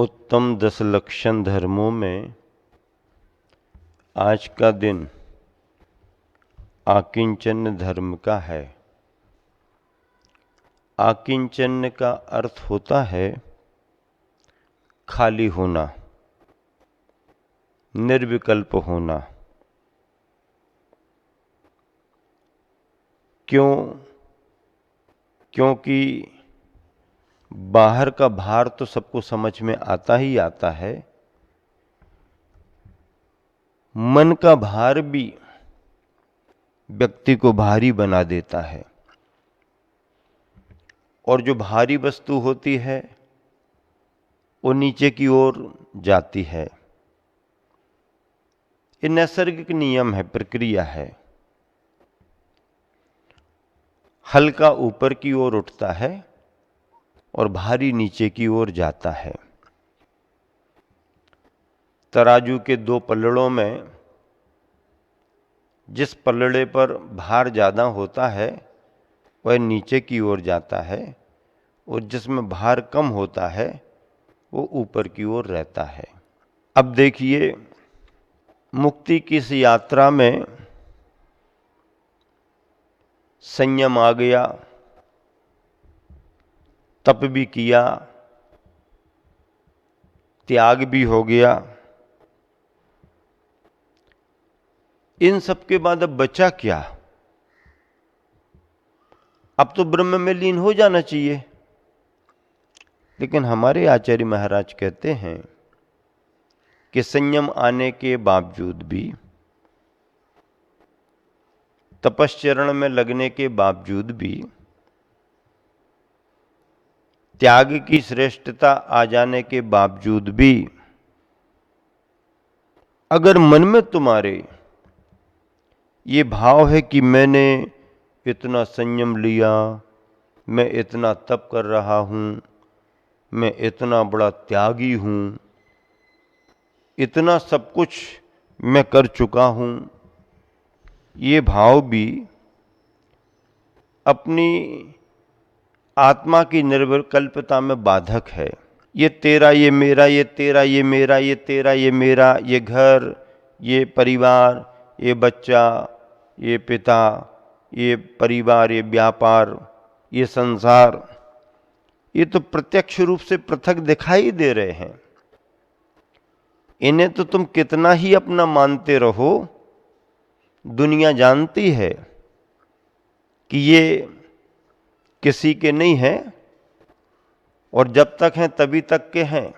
उत्तम 10 लक्षण धर्मों में आज का दिन आकिंचन धर्म का है। आकिंचन का अर्थ होता है खाली होना, निर्विकल्प होना। क्योंकि बाहर का भार तो सबको समझ में आता ही आता है, मन का भार भी व्यक्ति को भारी बना देता है। और जो भारी वस्तु होती है वो नीचे की ओर जाती है। ये नैसर्गिक नियम है, प्रक्रिया है। हल्का ऊपर की ओर उठता है और भारी नीचे की ओर जाता है। तराजू के 2 पल्लड़ों में जिस पल्लड़े पर भार ज्यादा होता है वह नीचे की ओर जाता है, और जिसमें भार कम होता है वो ऊपर की ओर रहता है। अब देखिए, मुक्ति की इस यात्रा में संयम आ गया, तप भी किया, त्याग भी हो गया। इन सब के बाद अब बचा क्या? अब तो ब्रह्म में लीन हो जाना चाहिए। लेकिन हमारे आचार्य महाराज कहते हैं कि संयम आने के बावजूद भी, तपश्चरण में लगने के बावजूद भी, त्याग की श्रेष्ठता आ जाने के बावजूद भी, अगर मन में तुम्हारे ये भाव है कि मैंने इतना संयम लिया, मैं इतना तप कर रहा हूं, मैं इतना बड़ा त्यागी हूं, इतना सब कुछ मैं कर चुका हूं, ये भाव भी अपनी आत्मा की निर्विकल्पता में बाधक है। ये तेरा, ये मेरा, ये तेरा, ये मेरा, ये तेरा, ये मेरा, ये घर, ये परिवार, ये बच्चा, ये पिता, ये परिवार, ये व्यापार, ये संसार, ये तो प्रत्यक्ष रूप से पृथक दिखाई दे रहे हैं। इन्हें तो तुम कितना ही अपना मानते रहो, दुनिया जानती है कि ये किसी के नहीं हैं, और जब तक हैं तभी तक के हैं।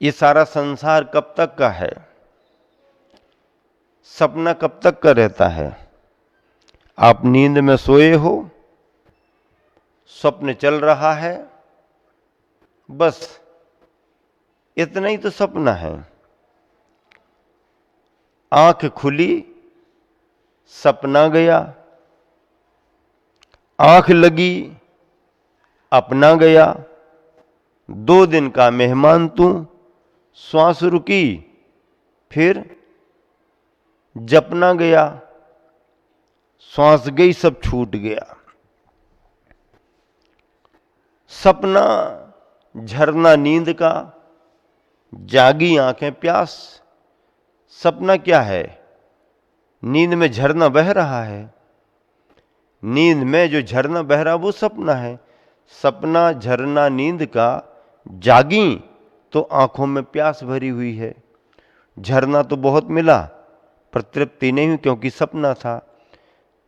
ये सारा संसार कब तक का है? सपना कब तक का रहता है? आप नींद में सोए हो, स्वप्न चल रहा है, बस इतना ही तो सपना है। आंख खुली, सपना गया, आंख लगी, अपना गया। 2 दिन का मेहमान तू, श्वास रुकी, फिर जपना गया, श्वास गई, सब छूट गया। सपना झरना नींद का, जागी आंखें प्यास। सपना क्या है? नींद में झरना बह रहा है। नींद में जो झरना बह रहा वो सपना है। सपना झरना नींद का, जागी तो आंखों में प्यास भरी हुई है। झरना तो बहुत मिला पर तृप्ति नहीं हुई, क्योंकि सपना था।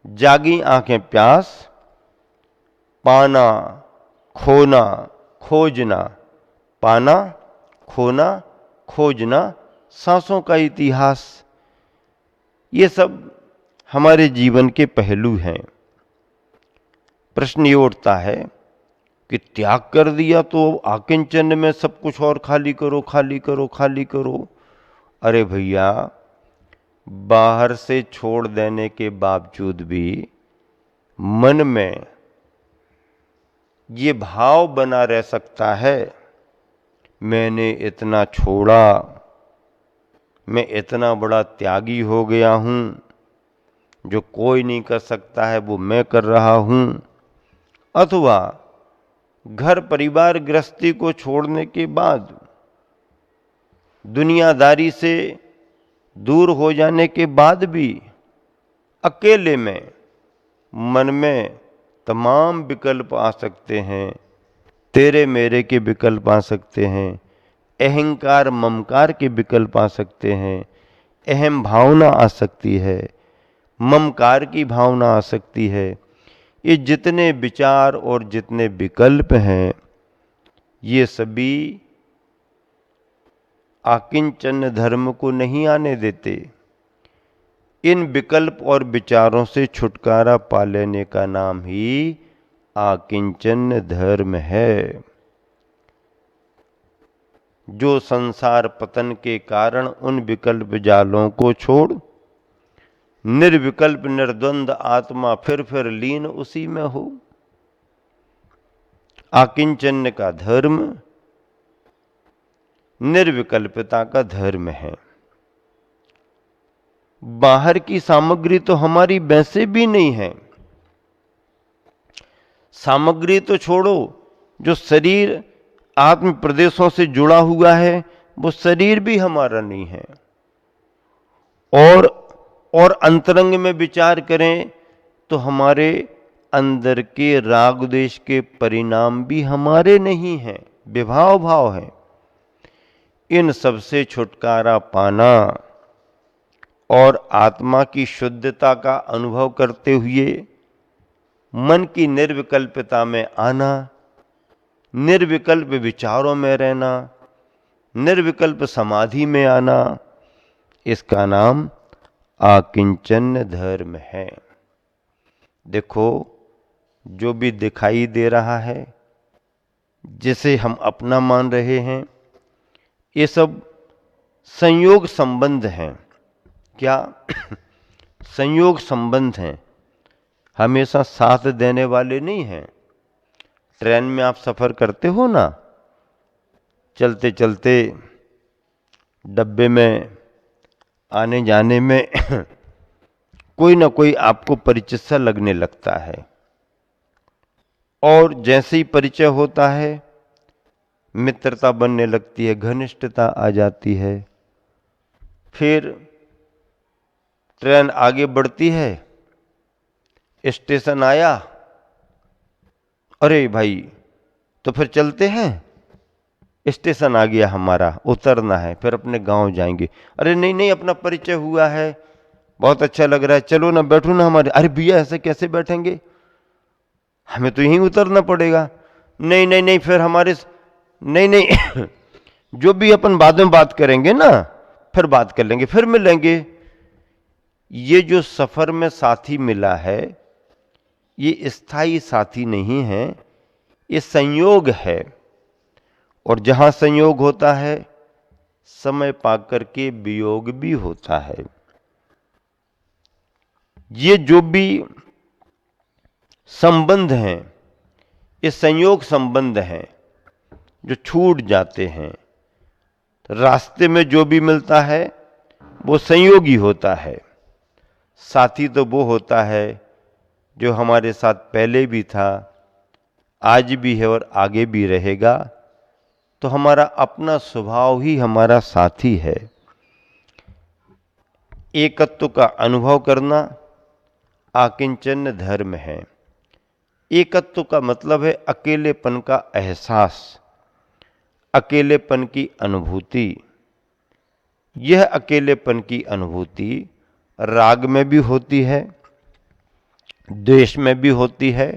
जागी आंखें प्यास, पाना, खोना, खोजना, पाना, खोना, खोजना, सांसों का इतिहास, ये सब हमारे जीवन के पहलू हैं। प्रश्न ये उठता है कि त्याग कर दिया तो आकिंचन में सब कुछ और खाली करो, खाली करो, खाली करो। अरे भैया, बाहर से छोड़ देने के बावजूद भी मन में ये भाव बना रह सकता है, मैंने इतना छोड़ा, मैं इतना बड़ा त्यागी हो गया हूं, जो कोई नहीं कर सकता है वो मैं कर रहा हूं। अथवा घर परिवार गृहस्थी को छोड़ने के बाद, दुनियादारी से दूर हो जाने के बाद भी अकेले में मन में तमाम विकल्प आ सकते हैं। तेरे मेरे के विकल्प आ सकते हैं, अहंकार ममकार के विकल्प आ सकते हैं, अहम भावना आ सकती है, ममकार की भावना आ सकती है। ये जितने विचार और जितने विकल्प हैं, ये सभी आकिंचन धर्म को नहीं आने देते। इन विकल्प और विचारों से छुटकारा पा लेने का नाम ही आकिंचन धर्म है। जो संसार पतन के कारण उन विकल्प जालों को छोड़ निर्विकल्प निर्द्वंद आत्मा फिर लीन उसी में हो। आकिंचन का धर्म निर्विकल्पता का धर्म है। बाहर की सामग्री तो हमारी वैसे भी नहीं है। सामग्री तो छोड़ो, जो शरीर आत्म प्रदेशों से जुड़ा हुआ है वो शरीर भी हमारा नहीं है। और अंतरंग में विचार करें तो हमारे अंदर के राग द्वेष के परिणाम भी हमारे नहीं हैं, विभाव भाव है। इन सबसे छुटकारा पाना और आत्मा की शुद्धता का अनुभव करते हुए मन की निर्विकल्पता में आना, निर्विकल्प विचारों में रहना, निर्विकल्प समाधि में आना, इसका नाम आकिंचन धर्म है। देखो, जो भी दिखाई दे रहा है, जिसे हम अपना मान रहे हैं, ये सब संयोग संबंध हैं। क्या संयोग संबंध हैं, हमेशा साथ देने वाले नहीं हैं। ट्रेन में आप सफर करते हो ना, चलते चलते डब्बे में आने जाने में कोई ना कोई आपको परिचित सा लगने लगता है, और जैसे ही परिचय होता है मित्रता बनने लगती है, घनिष्ठता आ जाती है। फिर ट्रेन आगे बढ़ती है, स्टेशन आया, अरे भाई तो फिर चलते हैं, स्टेशन आ गया हमारा, उतरना है, फिर अपने गांव जाएंगे। अरे नहीं नहीं, अपना परिचय हुआ है, बहुत अच्छा लग रहा है, चलो ना बैठो ना हमारे। अरे भैया ऐसे कैसे बैठेंगे, हमें तो यहीं उतरना पड़ेगा। नहीं नहीं नहीं, फिर हमारे नहीं नहीं जो भी अपन बाद में बात करेंगे ना, फिर बात कर लेंगे, फिर मिलेंगे। ये जो सफर में साथी मिला है, ये स्थायी साथी नहीं है, ये संयोग है। और जहां संयोग होता है, समय पाकर के वियोग भी होता है। ये जो भी संबंध हैं, ये संयोग संबंध हैं जो छूट जाते हैं। रास्ते में जो भी मिलता है वो संयोगी होता है। साथी तो वो होता है जो हमारे साथ पहले भी था, आज भी है और आगे भी रहेगा। तो हमारा अपना स्वभाव ही हमारा साथी है। एकत्व का अनुभव करना आकिंचन धर्म है। एकत्व का मतलब है अकेलेपन का एहसास, अकेलेपन की अनुभूति। यह अकेलेपन की अनुभूति राग में भी होती है, द्वेष में भी होती है,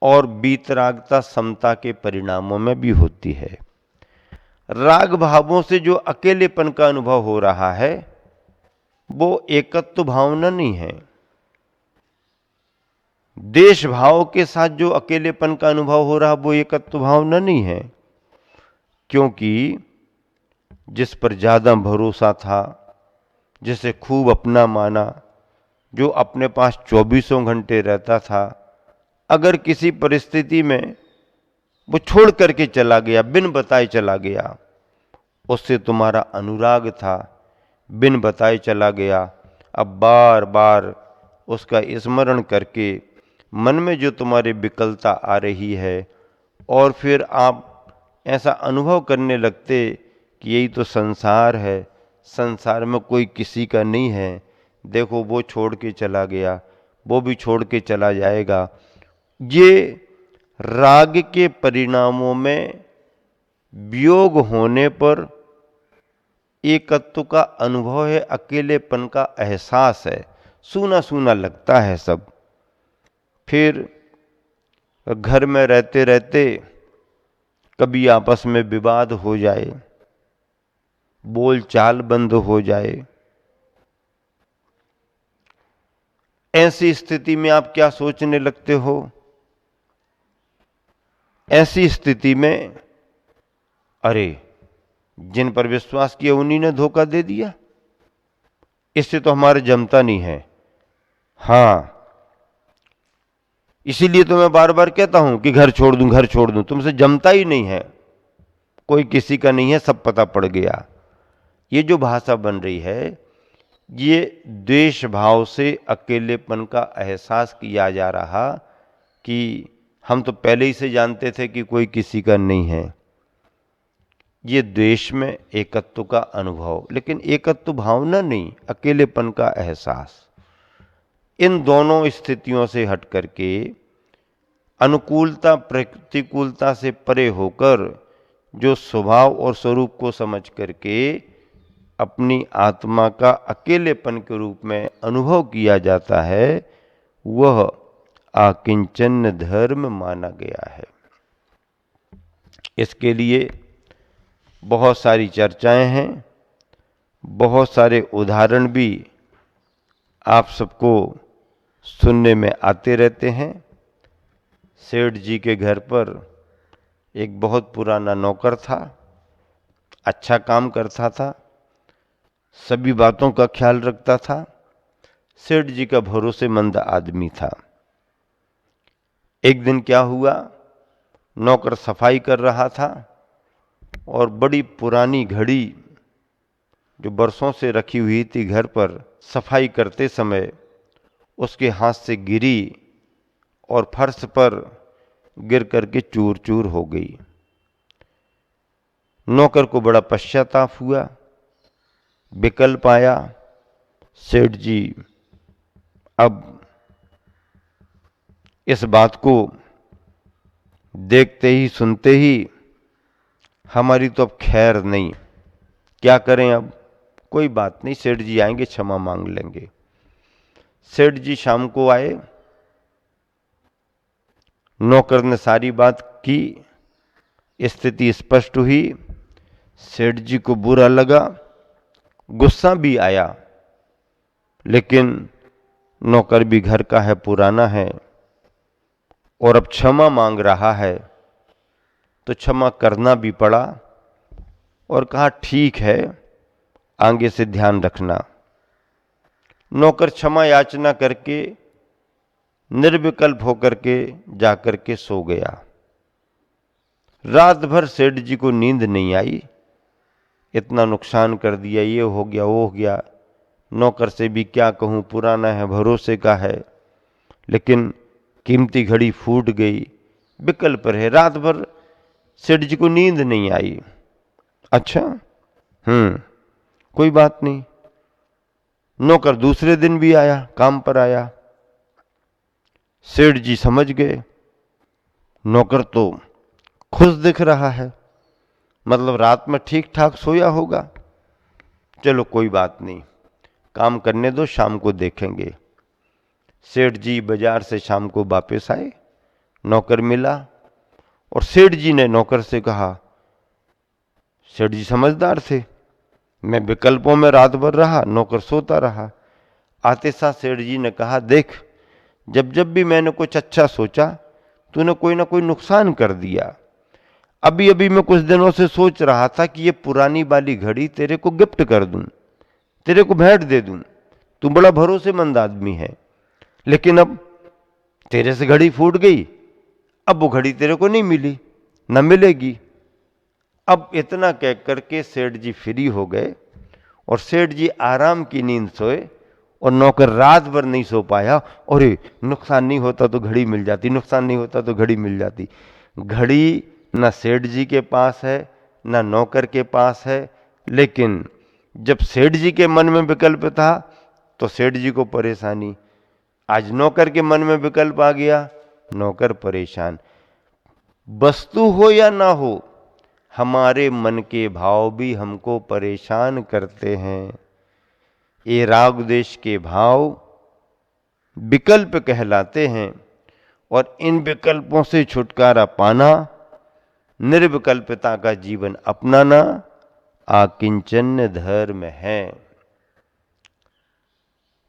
और बीतरागता समता के परिणामों में भी होती है। राग भावों से जो अकेलेपन का अनुभव हो रहा है वो एकत्व भावना नहीं है। देश भाव के साथ जो अकेलेपन का अनुभव हो रहा वो एकत्व भावना नहीं है। क्योंकि जिस पर ज्यादा भरोसा था, जिसे खूब अपना माना, जो अपने पास 24 घंटे रहता था, अगर किसी परिस्थिति में वो छोड़ करके चला गया, बिन बताए चला गया, उससे तुम्हारा अनुराग था, बिन बताए चला गया, अब बार बार उसका स्मरण करके मन में जो तुम्हारे विकलता आ रही है और फिर आप ऐसा अनुभव करने लगते कि यही तो संसार है, संसार में कोई किसी का नहीं है, देखो वो छोड़ के चला गया, वो भी छोड़ के चला जाएगा, ये राग के परिणामों में वियोग होने पर एकत्व का अनुभव है, अकेलेपन का एहसास है, सूना सूना लगता है सब। फिर घर में रहते रहते कभी आपस में विवाद हो जाए, बोल चाल बंद हो जाए, ऐसी स्थिति में आप क्या सोचने लगते हो? ऐसी स्थिति में अरे जिन पर विश्वास किया उन्हीं ने धोखा दे दिया, इससे तो हमारे जमता नहीं है। हाँ, इसीलिए तो मैं बार बार कहता हूं कि घर छोड़ दूं, घर छोड़ दूं, तुमसे जमता ही नहीं है, कोई किसी का नहीं है, सब पता पड़ गया। ये जो भाषा बन रही है, ये द्वेष भाव से अकेलेपन का एहसास किया जा रहा कि हम तो पहले ही से जानते थे कि कोई किसी का नहीं है। ये द्वेष में एकत्व का अनुभव, लेकिन एकत्व भावना नहीं, अकेलेपन का एहसास। इन दोनों स्थितियों से हट करके अनुकूलता प्रतिकूलता से परे होकर जो स्वभाव और स्वरूप को समझ करके अपनी आत्मा का अकेलेपन के रूप में अनुभव किया जाता है, वह आकिंचन धर्म माना गया है। इसके लिए बहुत सारी चर्चाएं हैं, बहुत सारे उदाहरण भी आप सबको सुनने में आते रहते हैं। सेठ जी के घर पर एक बहुत पुराना नौकर था, अच्छा काम करता था, सभी बातों का ख्याल रखता था, सेठ जी का भरोसेमंद आदमी था। एक दिन क्या हुआ, नौकर सफाई कर रहा था और बड़ी पुरानी घड़ी जो बरसों से रखी हुई थी घर पर, सफाई करते समय उसके हाथ से गिरी और फर्श पर गिर करके चूर चूर हो गई। नौकर को बड़ा पश्चाताप हुआ, विकल्प आया। सेठ जी अब इस बात को देखते ही सुनते ही हमारी तो अब खैर नहीं, क्या करें अब, कोई बात नहीं, सेठ जी आएंगे, क्षमा मांग लेंगे। सेठ जी शाम को आए, नौकर ने सारी बात की, स्थिति स्पष्ट हुई। सेठ जी को बुरा लगा, गुस्सा भी आया, लेकिन नौकर भी घर का है, पुराना है और अब क्षमा मांग रहा है, तो क्षमा करना भी पड़ा और कहा ठीक है, आगे से ध्यान रखना। नौकर क्षमा याचना करके निर्विकल्प होकर के जाकर के सो गया। रात भर सेठ जी को नींद नहीं आई, इतना नुकसान कर दिया, ये हो गया वो हो गया। नौकर से भी क्या कहूँ, पुराना है, भरोसे का है, लेकिन कीमती घड़ी फूट गई, विकल्प रहे। रात भर सेठ जी को नींद नहीं आई। अच्छा, कोई बात नहीं। नौकर दूसरे दिन भी आया, काम पर आया। सेठ जी समझ गए, नौकर तो खुश दिख रहा है, मतलब रात में ठीक ठाक सोया होगा, चलो कोई बात नहीं, काम करने दो, शाम को देखेंगे। सेठ जी बाजार से शाम को वापस आए, नौकर मिला और सेठ जी ने नौकर से कहा, सेठ जी समझदार थे, मैं विकल्पों में रात भर रहा, नौकर सोता रहा। आते साथ सेठ जी ने कहा, देख, जब जब भी मैंने कुछ अच्छा सोचा, तूने कोई ना कोई नुकसान कर दिया। अभी अभी मैं कुछ दिनों से सोच रहा था कि ये पुरानी वाली घड़ी तेरे को गिफ्ट कर दूं, तेरे को भेंट दे दूं, तू बड़ा भरोसेमंद आदमी है, लेकिन अब तेरे से घड़ी फूट गई, अब वो घड़ी तेरे को नहीं मिली, न मिलेगी। अब इतना कह करके सेठ जी फ्री हो गए और सेठ जी आराम की नींद सोए और नौकर रात भर नहीं सो पाया, और नुकसान नहीं होता तो घड़ी मिल जाती, नुकसान नहीं होता तो घड़ी मिल जाती। घड़ी ना सेठ जी के पास है ना नौकर के पास है, लेकिन जब सेठ जी के मन में विकल्प था तो सेठ जी को परेशानी, आज नौकर के मन में विकल्प आ गया, नौकर परेशान। वस्तु हो या ना हो, हमारे मन के भाव भी हमको परेशान करते हैं। ये राग देश के भाव विकल्प कहलाते हैं, और इन विकल्पों से छुटकारा पाना, निर्विकल्पता का जीवन अपनाना आकिंचन धर्म है।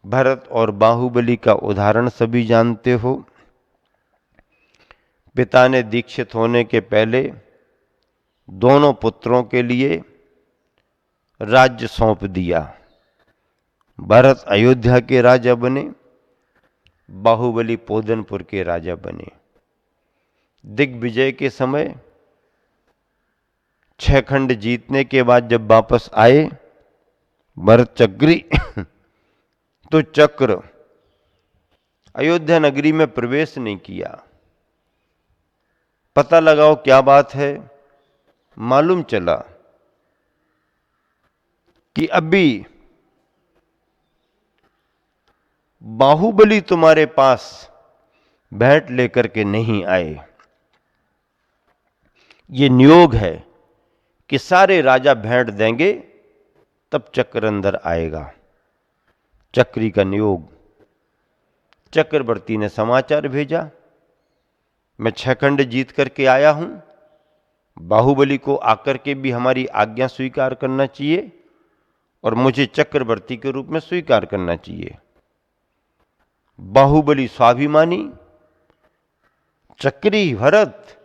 भरत और बाहुबली का उदाहरण सभी जानते हो। पिता ने दीक्षित होने के पहले दोनों पुत्रों के लिए राज्य सौंप दिया। भरत अयोध्या के राजा बने, बाहुबली पोदनपुर के राजा बने। दिग्विजय के समय 6 खंड जीतने के बाद जब वापस आए भरत चक्री तो चक्र अयोध्या नगरी में प्रवेश नहीं किया। पता लगाओ क्या बात है, मालूम चला कि अभी बाहुबली तुम्हारे पास भेंट लेकर के नहीं आए। ये नियोग है कि सारे राजा भेंट देंगे तब चक्र अंदर आएगा, चक्री का नियोग। चक्रवर्ती ने समाचार भेजा, मैं 6 खंड जीत करके आया हूं, बाहुबली को आकर के भी हमारी आज्ञा स्वीकार करना चाहिए और मुझे चक्रवर्ती के रूप में स्वीकार करना चाहिए। बाहुबली स्वाभिमानी, चक्री भरत,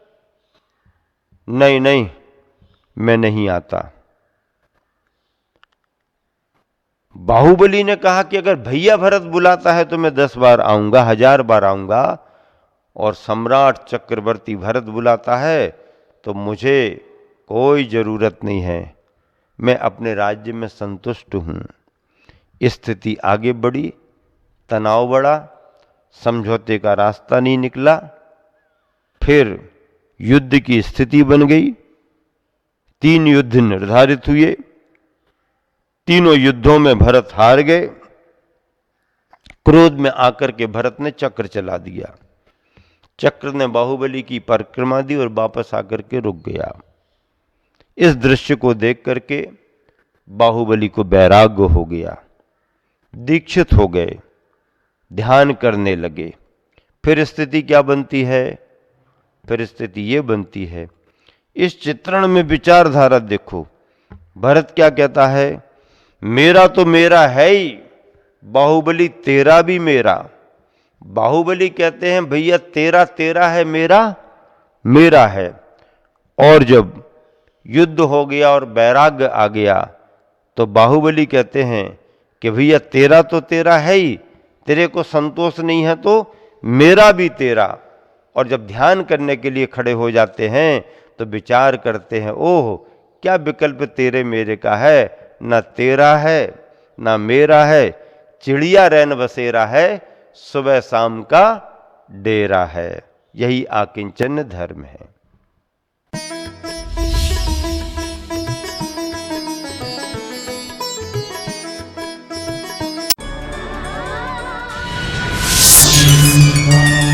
नहीं नहीं मैं नहीं आता। बाहुबली ने कहा कि अगर भैया भरत बुलाता है तो मैं 10 बार आऊंगा, 1000 बार आऊंगा, और सम्राट चक्रवर्ती भरत बुलाता है तो मुझे कोई जरूरत नहीं है, मैं अपने राज्य में संतुष्ट हूं। स्थिति आगे बढ़ी, तनाव बढ़ा, समझौते का रास्ता नहीं निकला, फिर युद्ध की स्थिति बन गई। 3 युद्ध निर्धारित हुए, तीनों युद्धों में भरत हार गए। क्रोध में आकर के भरत ने चक्र चला दिया। चक्र ने बाहुबली की परिक्रमा दी और वापस आकर के रुक गया। इस दृश्य को देख करके बाहुबली को वैराग्य हो गया, दीक्षित हो गए, ध्यान करने लगे। फिर स्थिति क्या बनती है? फिर स्थिति ये बनती है, इस चित्रण में विचारधारा देखो। भरत क्या कहता है? मेरा तो मेरा है ही, बाहुबली तेरा भी मेरा। बाहुबली कहते हैं भैया तेरा तेरा है, मेरा मेरा है। और जब युद्ध हो गया और वैराग्य आ गया तो बाहुबली कहते हैं कि भैया तेरा तो तेरा है ही, तेरे को संतोष नहीं है तो मेरा भी तेरा। और जब ध्यान करने के लिए खड़े हो जाते हैं तो विचार करते हैं, ओह क्या विकल्प तेरे मेरे का है, ना तेरा है ना मेरा है, चिड़िया रैन बसेरा है, सुबह शाम का डेरा है। यही आकिंचन धर्म है।